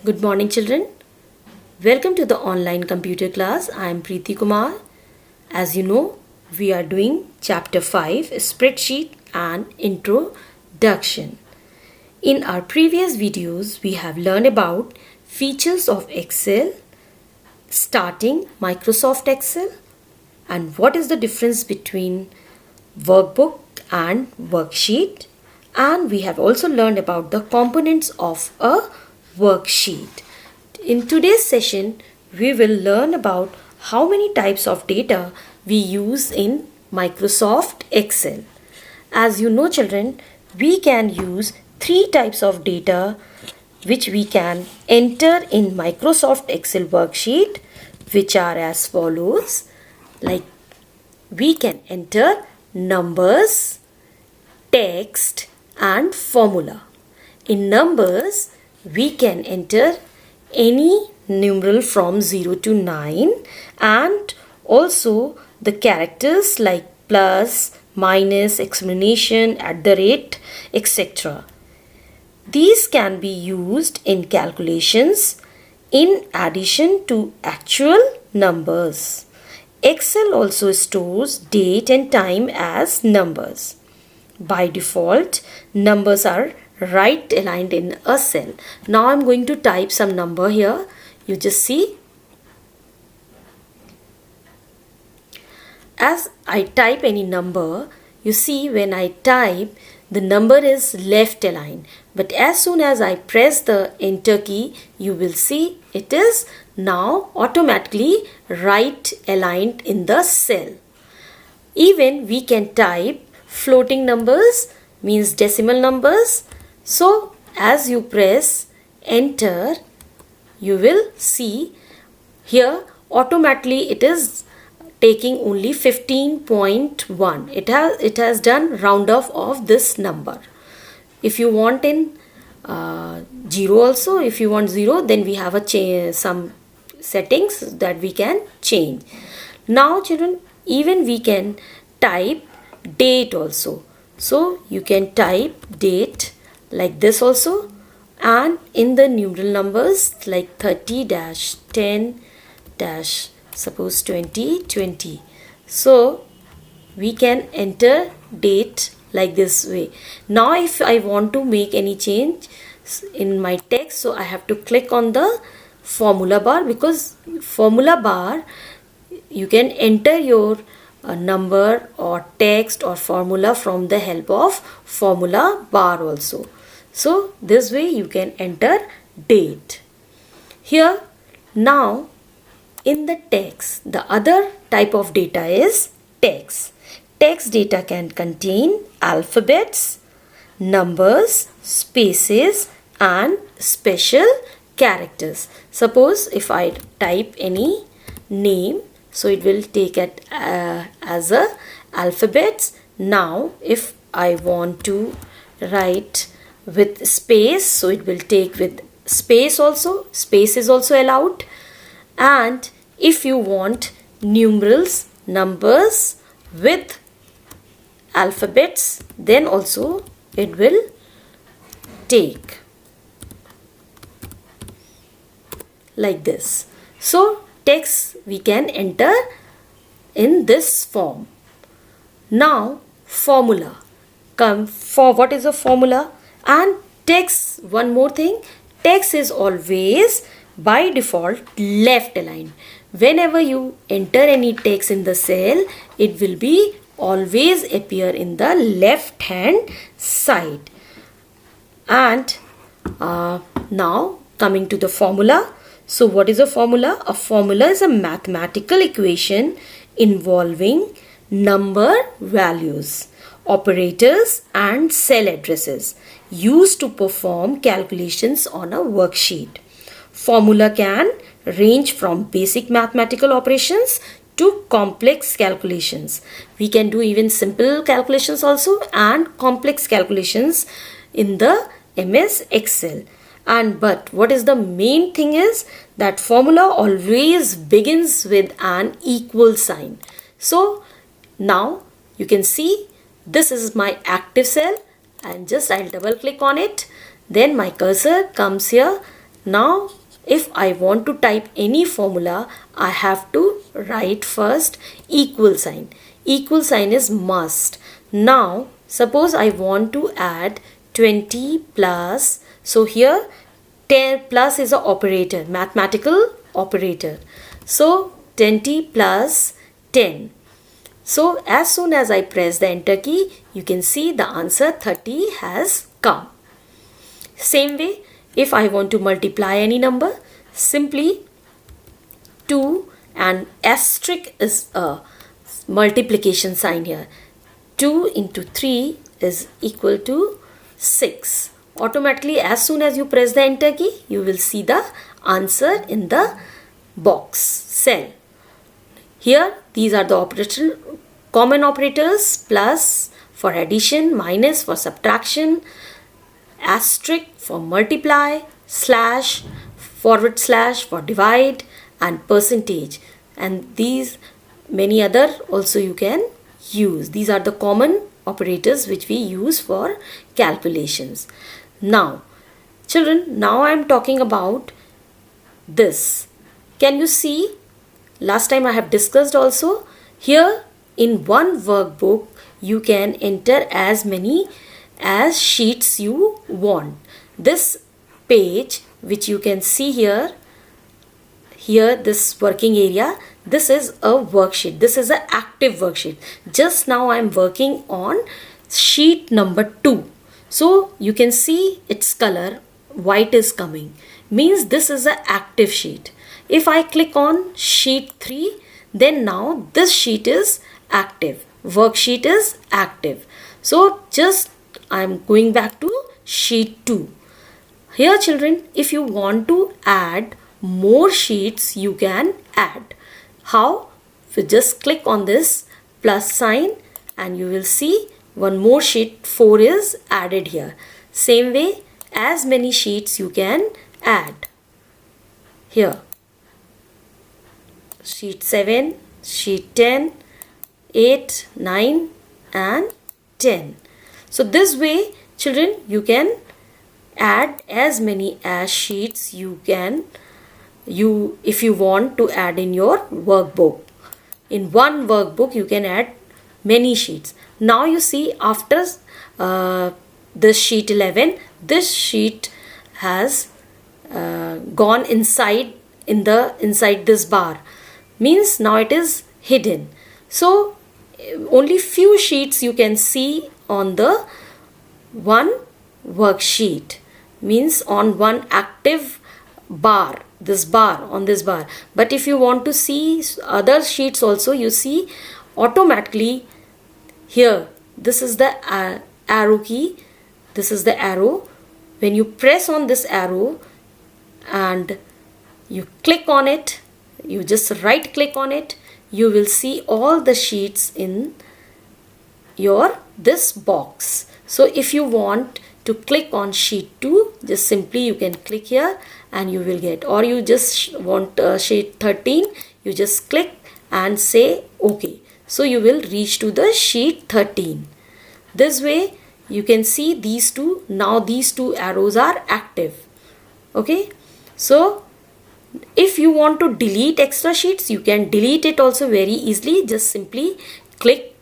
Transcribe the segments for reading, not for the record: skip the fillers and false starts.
Good morning, children. Welcome to the online computer class. I am Preeti Kumar. As you know, we are doing chapter 5, Spreadsheet and Introduction. In our previous videos, we have learned about features of Excel, starting Microsoft Excel, and what is the difference between workbook and worksheet. And we have also learned about the components of a worksheet. In today's session, we will learn about how many types of data we use in Microsoft Excel. As you know, children, we can use three types of data which we can enter in Microsoft Excel worksheet, which are as follows. Like, we can enter numbers, text and formula. In numbers, we can enter any numeral from 0 to 9 and also the characters like plus, minus, exclamation, at the rate, etc. These can be used in calculations in addition to actual numbers. Excel also stores date and time as numbers. By default, numbers are right aligned in a cell. Now I'm going to type some number here. You just see. As I type any number, you see when I type, the number is left aligned. But as soon as I press the enter key, you will see it is now automatically right aligned in the cell. Even we can type floating numbers, means decimal numbers. So as you press enter, you will see here automatically it is taking only 15.1. It has done round off of this number. If you want in 0 also, if you want 0, then we have some settings that we can change. Now children, even we can type date also. So you can type date like this also, and in the numeral numbers like 30-10- suppose 2020. So we can enter date like this way. Now if I want to make any change in my text, so I have to click on the formula bar, because formula bar you can enter your number or text or formula from the help of formula bar also. So this way you can enter date. Here now in the text, the other type of data is text. Text data can contain alphabets, numbers, spaces and special characters. Suppose if I type any name, so it will take it as a alphabets. Now if I want to write with space, so it will take with space also. Space is also allowed. And if you want numerals, numbers with alphabets, then also it will take like this. So text we can enter in this form. Now formula. Come for what is a formula? And text, one more thing, text is always by default left aligned. Whenever you enter any text in the cell, it will be always appear in the left hand side. And now coming to the formula. So what is a formula? A formula is a mathematical equation involving number values, operators and cell addresses used to perform calculations on a worksheet. Formula can range from basic mathematical operations to complex calculations. We can do even simple calculations also and complex calculations in the MS Excel. But what is the main thing is that formula always begins with an equal sign. So now you can see this is my active cell, and just I'll double click on it. Then my cursor comes here. Now if I want to type any formula, I have to write first equal sign. Equal sign is must. Now suppose I want to add 20 plus, so here 10 plus is an operator, mathematical operator. So 20 plus 10. So as soon as I press the enter key, you can see the answer 30 has come. Same way, if I want to multiply any number, simply 2 and asterisk is a multiplication sign here. 2 into 3 is equal to 6. Automatically, as soon as you press the enter key, you will see the answer in the box cell. Here these are the common operators: plus for addition, minus for subtraction, asterisk for multiply, slash, forward slash for divide, and percentage. And these many other also you can use. These are the common operators which we use for calculations. Now children, now I am talking about this. Can you see? Last time I have discussed also, here in one workbook you can enter as many as sheets you want. This page which you can see here, this working area, this is a worksheet. This is an active worksheet. Just now I am working on sheet number 2. So you can see its color white is coming, means this is an active sheet. If I click on sheet 3, then now this sheet is active. Worksheet is active. So just I am going back to sheet 2. Here children, if you want to add more sheets, you can add. How? So just click on this plus sign and you will see one more sheet 4 is added here. Same way, as many sheets you can add. Here, sheet 7, sheet 10, 8, 9 and 10. So this way children, you can add as many as sheets you can, if you want to add in your workbook. In one workbook you can add many sheets. Now you see, after this sheet 11, this sheet has gone inside this bar, means now it is hidden. So only few sheets you can see on the one worksheet, means on one active bar, this bar, on this bar. But if you want to see other sheets also, you see automatically here, this is the arrow key, this is the arrow. When you press on this arrow and you click on it, you just right click on it, you will see all the sheets in this box. So if you want to click on sheet 2, just simply you can click here and you will get, or you just want sheet 13, you just click and say OK. So you will reach to the sheet 13. This way you can see these two, now these two arrows are active. Okay, so if you want to delete extra sheets, you can delete it also very easily. Just simply click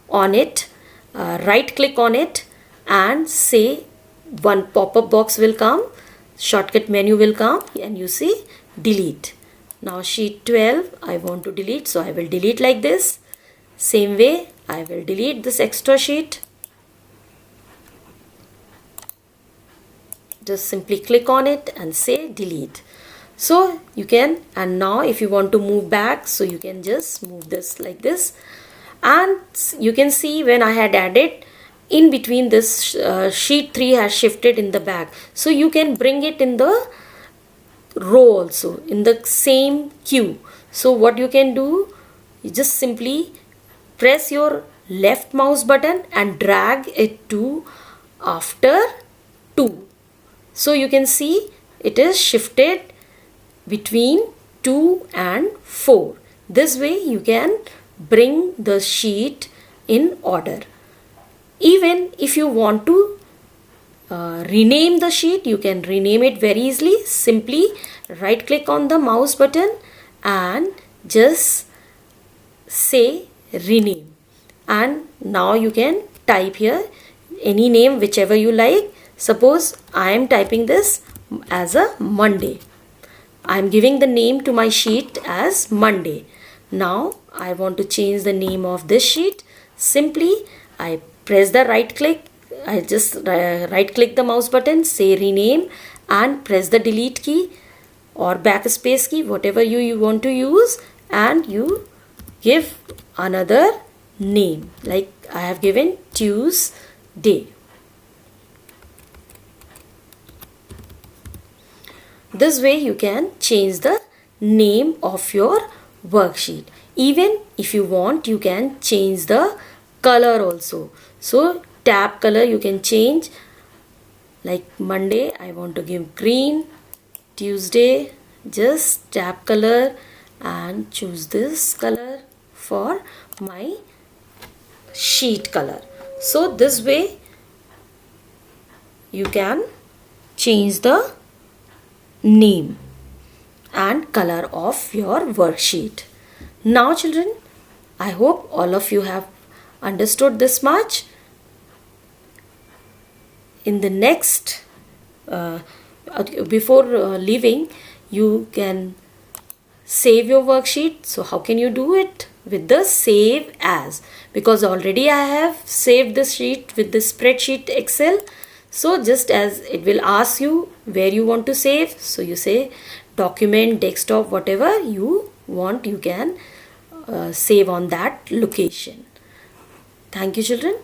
on it, right click on it and say, one pop-up box will come, shortcut menu will come and you see delete. Now sheet 12 I want to delete, so I will delete like this. Same way I will delete this extra sheet. Just simply click on it and say delete. So you can, and now if you want to move back, so you can just move this like this, and you can see when I had added in between, this sheet 3 has shifted in the back. So you can bring it in the row also, in the same queue. So what you can do, you just simply press your left mouse button and drag it to after 2. So you can see it is shifted between 2 and 4. This way you can bring the sheet in order. Even if you want to rename the sheet, you can rename it very easily. Simply right click on the mouse button and just say rename, and now you can type here any name whichever you like. Suppose I am typing this as a Monday. I am giving the name to my sheet as Monday. Now I want to change the name of this sheet. Simply I press the right click. I just right click the mouse button, say rename, and press the delete key or backspace key, whatever you want to use, and you give another name, like I have given Tuesday. This way you can change the name of your worksheet. Even if you want, you can change the color also. So tab color you can change, like Monday I want to give green, Tuesday just tab color, and choose this color for my sheet color. So this way you can change the name and color of your worksheet. Now children, I hope all of you have understood this much. In the next, before leaving, you can save your worksheet. So how can you do it? With the save as, because already I have saved the sheet with the spreadsheet Excel. So just as it will ask you where you want to save, so you say document, desktop, whatever you want, you can save on that location. Thank you children.